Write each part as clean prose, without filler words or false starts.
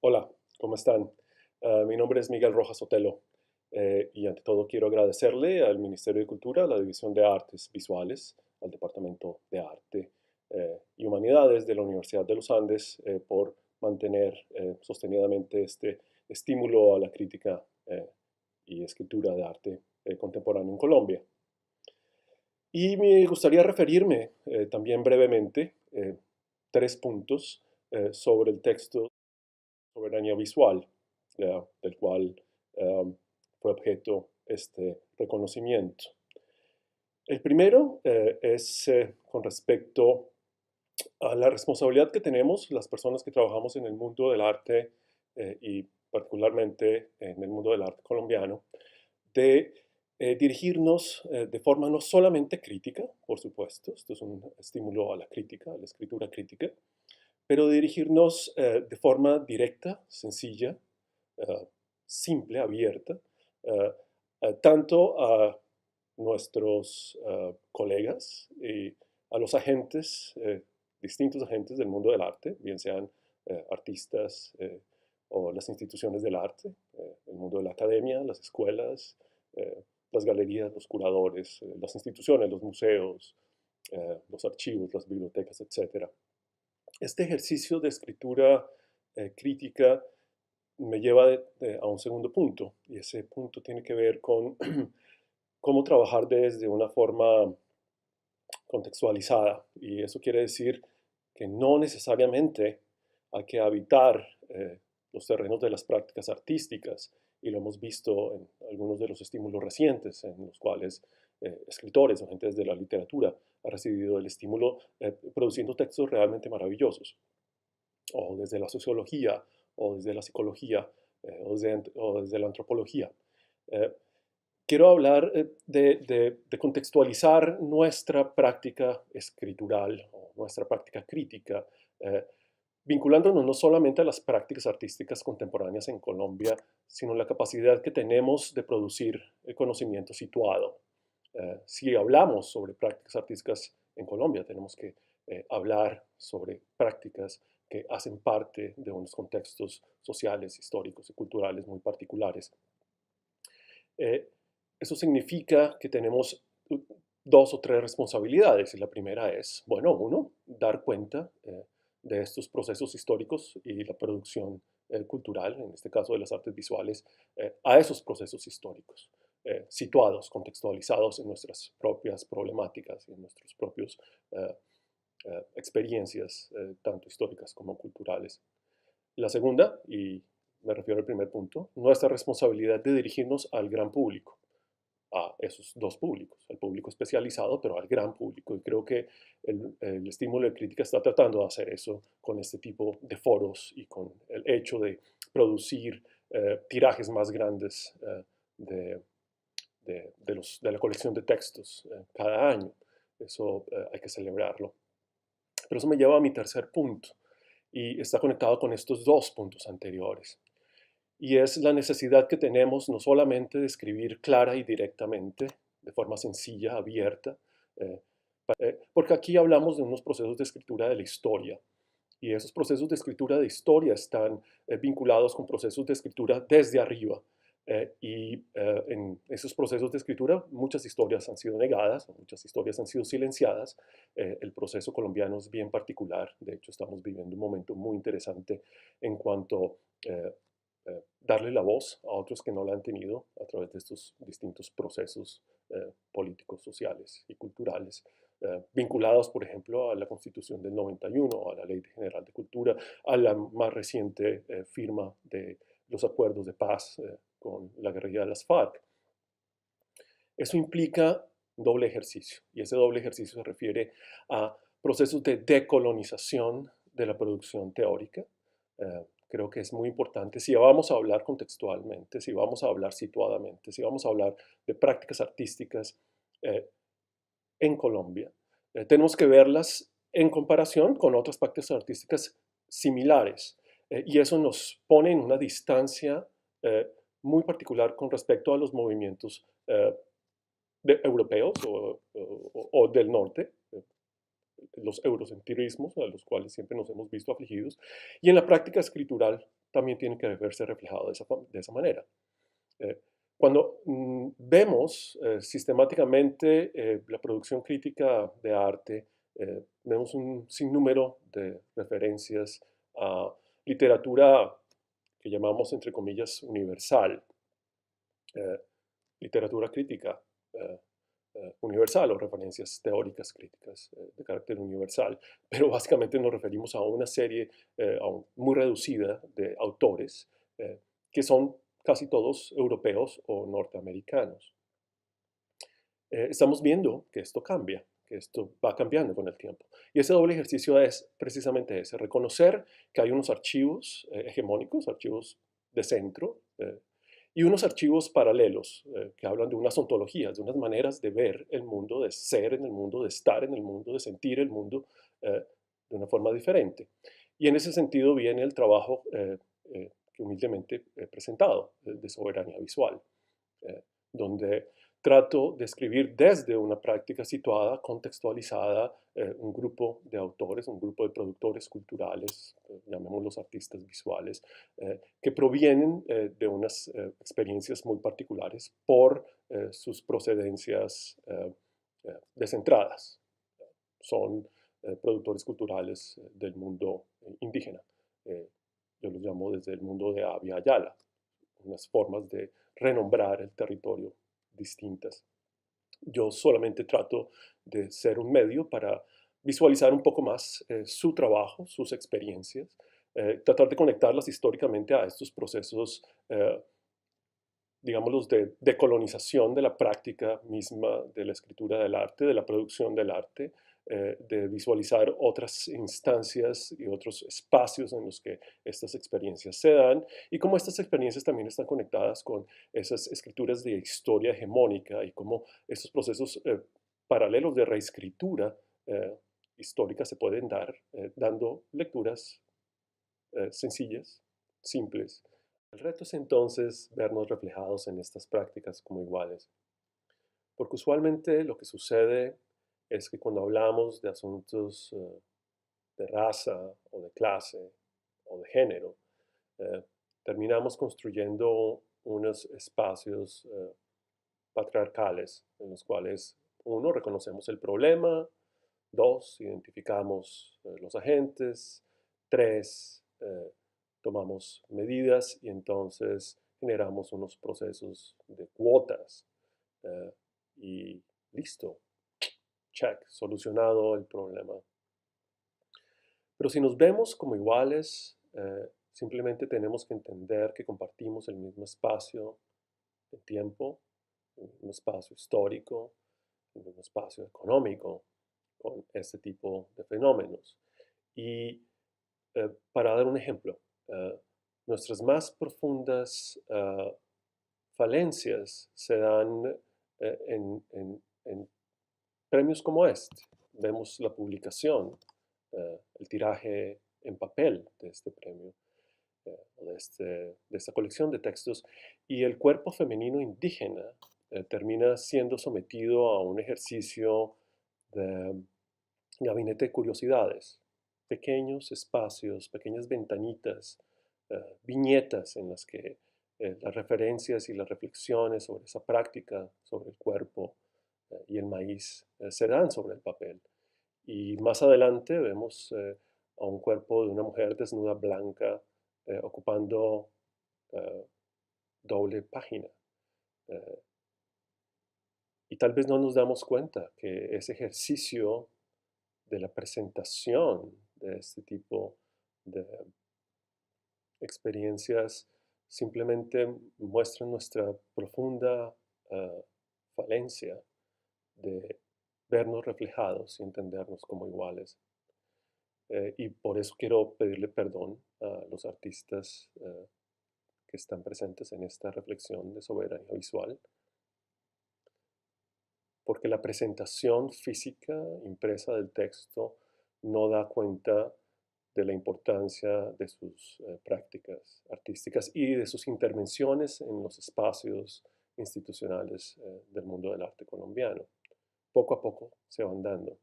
Hola, ¿cómo están? Mi nombre es Miguel Rojas Sotelo y ante todo quiero agradecerle al Ministerio de Cultura, a la División de Artes Visuales, al Departamento de Arte y Humanidades de la Universidad de los Andes por mantener sostenidamente este estímulo a la crítica y escritura de arte contemporáneo en Colombia. Y me gustaría referirme también brevemente tres puntos sobre el texto Soberanía Visual, del cual fue objeto este reconocimiento. El primero es con respecto a la responsabilidad que tenemos las personas que trabajamos en el mundo del arte y particularmente en el mundo del arte colombiano, de dirigirnos de forma no solamente crítica, por supuesto, esto es un estímulo a la crítica, a la escritura crítica, pero dirigirnos de forma directa, sencilla, eh, simple, abierta, eh, tanto a nuestros colegas y a los agentes, distintos agentes del mundo del arte, bien sean artistas o las instituciones del arte, el mundo de la academia, las escuelas, las galerías, los curadores, las instituciones, los museos, los archivos, las bibliotecas, etcétera. Este ejercicio de escritura crítica me lleva a un segundo punto, y ese punto tiene que ver con cómo trabajar desde una forma contextualizada. Y eso quiere decir que no necesariamente hay que habitar los terrenos de las prácticas artísticas, y lo hemos visto en algunos de los estímulos recientes, en los cuales escritores o gentes de la literatura han recibido el estímulo produciendo textos realmente maravillosos, o desde la sociología, o desde la psicología, o desde la antropología. Eh, Quiero hablar de contextualizar nuestra práctica escritural o nuestra práctica crítica, eh, vinculándonos no solamente a las prácticas artísticas contemporáneas en Colombia, sino la capacidad que tenemos de producir el conocimiento situado. Si hablamos sobre prácticas artísticas en Colombia, tenemos que hablar sobre prácticas que hacen parte de unos contextos sociales, históricos y culturales muy particulares. Eh, Eso significa que tenemos dos o tres responsabilidades. Y la primera es, bueno, uno, dar cuenta de estos procesos históricos y la producción cultural, en este caso de las artes visuales, a esos procesos históricos, situados, contextualizados en nuestras propias problemáticas y en nuestras propias experiencias, tanto históricas como culturales. La segunda, y me refiero al primer punto, nuestra responsabilidad de dirigirnos al gran público, a esos dos públicos, al público especializado, pero al gran público. Y creo que el estímulo de crítica está tratando de hacer eso con este tipo de foros y con el hecho de producir tirajes más grandes de la colección de textos cada año. Eso hay que celebrarlo. Pero eso me lleva a mi tercer punto y está conectado con estos dos puntos anteriores. Y es la necesidad que tenemos no solamente de escribir clara y directamente, de forma sencilla, abierta, eh, porque aquí hablamos de unos procesos de escritura de la historia. Y esos procesos de escritura de historia están vinculados con procesos de escritura desde arriba. En esos procesos de escritura muchas historias han sido negadas, muchas historias han sido silenciadas. El proceso colombiano es bien particular. De hecho, estamos viviendo un momento muy interesante en cuanto eh, darle la voz a otros que no la han tenido a través de estos distintos procesos políticos, sociales y culturales, vinculados, por ejemplo, a la Constitución del 91, a la Ley General de Cultura, a la más reciente firma de los acuerdos de paz con la guerrilla de las FARC. Eso implica doble ejercicio, y ese doble ejercicio se refiere a procesos de decolonización de la producción teórica. Creo que es muy importante, si vamos a hablar contextualmente, si vamos a hablar situadamente, si vamos a hablar de prácticas artísticas eh, en Colombia, tenemos que verlas en comparación con otras prácticas artísticas similares. Y eso nos pone en una distancia muy particular con respecto a los movimientos europeos o del norte, los eurocentrismos a los cuales siempre nos hemos visto afligidos, y en la práctica escritural también tiene que verse reflejado de esa manera. Eh, Cuando vemos sistemáticamente la producción crítica de arte, vemos un sinnúmero de referencias a literatura que llamamos, entre comillas, universal, eh, literatura crítica eh, universal o referencias teóricas críticas de carácter universal, pero básicamente nos referimos a una serie muy reducida de autores que son casi todos europeos o norteamericanos. Estamos viendo que esto cambia, que esto va cambiando con el tiempo. Y ese doble ejercicio es precisamente ese, reconocer que hay unos archivos hegemónicos, archivos de centro, y unos archivos paralelos que hablan de unas ontologías, de unas maneras de ver el mundo, de ser en el mundo, de estar en el mundo, de sentir el mundo de una forma diferente. Y en ese sentido viene el trabajo que humildemente he presentado, de soberanía visual, donde trato de escribir desde una práctica situada, contextualizada, un grupo de autores, un grupo de productores culturales, llamémoslos artistas visuales, que provienen de unas experiencias muy particulares por sus procedencias descentradas. Son productores culturales del mundo indígena. Yo los llamo desde el mundo de Abya Yala, unas formas de renombrar el territorio distintas. Yo solamente trato de ser un medio para visualizar un poco más su trabajo, sus experiencias, tratar de conectarlas históricamente a estos procesos, digámoslos, de decolonización de la práctica misma de la escritura del arte, de la producción del arte, de visualizar otras instancias y otros espacios en los que estas experiencias se dan y cómo estas experiencias también están conectadas con esas escrituras de historia hegemónica y cómo estos procesos paralelos de reescritura histórica se pueden dar dando lecturas sencillas, simples. El reto es entonces vernos reflejados en estas prácticas como iguales, porque usualmente lo que sucede es que cuando hablamos de asuntos de raza o de clase o de género, eh, terminamos construyendo unos espacios patriarcales en los cuales, uno, reconocemos el problema, dos, identificamos los agentes, tres, tomamos medidas y entonces generamos unos procesos de cuotas y listo, check, solucionado el problema. Pero si nos vemos como iguales, simplemente tenemos que entender que compartimos el mismo espacio de tiempo, el mismo espacio histórico, el mismo espacio económico con este tipo de fenómenos. Y para dar un ejemplo, nuestras más profundas falencias se dan en premios como este. Vemos la publicación, el tiraje en papel de este premio, de esta colección de textos, y el cuerpo femenino indígena termina siendo sometido a un ejercicio de gabinete de curiosidades, pequeños espacios, pequeñas ventanitas, viñetas en las que las referencias y las reflexiones sobre esa práctica, sobre el cuerpo y el maíz, se dan sobre el papel. Y más adelante vemos a un cuerpo de una mujer desnuda blanca ocupando eh, doble página. Eh, y tal vez no nos damos cuenta que ese ejercicio de la presentación de este tipo de experiencias simplemente muestran nuestra profunda falencia de vernos reflejados y entendernos como iguales. Y por eso quiero pedirle perdón a los artistas que están presentes en esta reflexión de soberanía visual, porque la presentación física impresa del texto no da cuenta de la importancia de sus prácticas artísticas y de sus intervenciones en los espacios institucionales del mundo del arte colombiano. Poco a poco se van dando.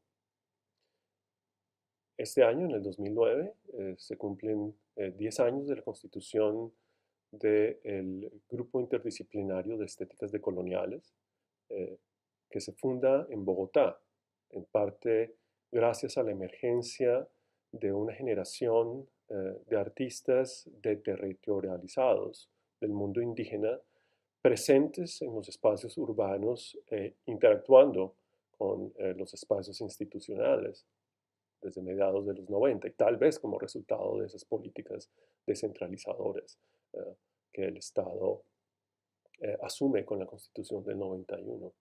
Este año, en el 2009, se cumplen 10 años de la constitución del Grupo Interdisciplinario de Estéticas Decoloniales, eh, que se funda en Bogotá, en parte gracias a la emergencia de una generación de artistas deterritorializados del mundo indígena presentes en los espacios urbanos, interactuando con los espacios institucionales desde mediados de los 90 y tal vez como resultado de esas políticas descentralizadoras que el Estado asume con la Constitución del 91.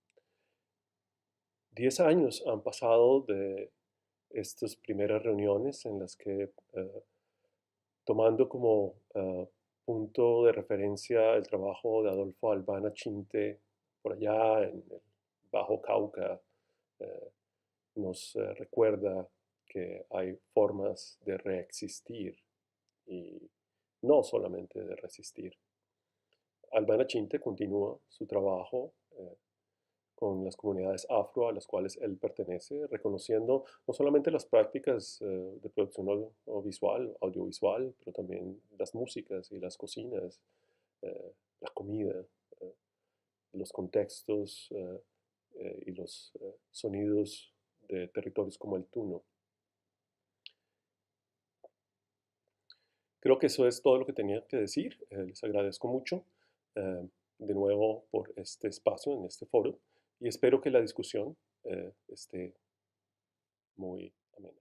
10 años han pasado de estas primeras reuniones en las que, tomando como punto de referencia el trabajo de Adolfo Albana Chinte por allá en el Bajo Cauca, eh, nos recuerda que hay formas de reexistir y no solamente de resistir. Albana Chinte continúa su trabajo con las comunidades afro a las cuales él pertenece, reconociendo no solamente las prácticas de producción audiovisual, pero también las músicas y las cocinas, la comida, eh, los contextos y los sonidos de territorios como el Tuno. Creo que eso es todo lo que tenía que decir. Les agradezco mucho de nuevo por este espacio en este foro y espero que la discusión esté muy amena.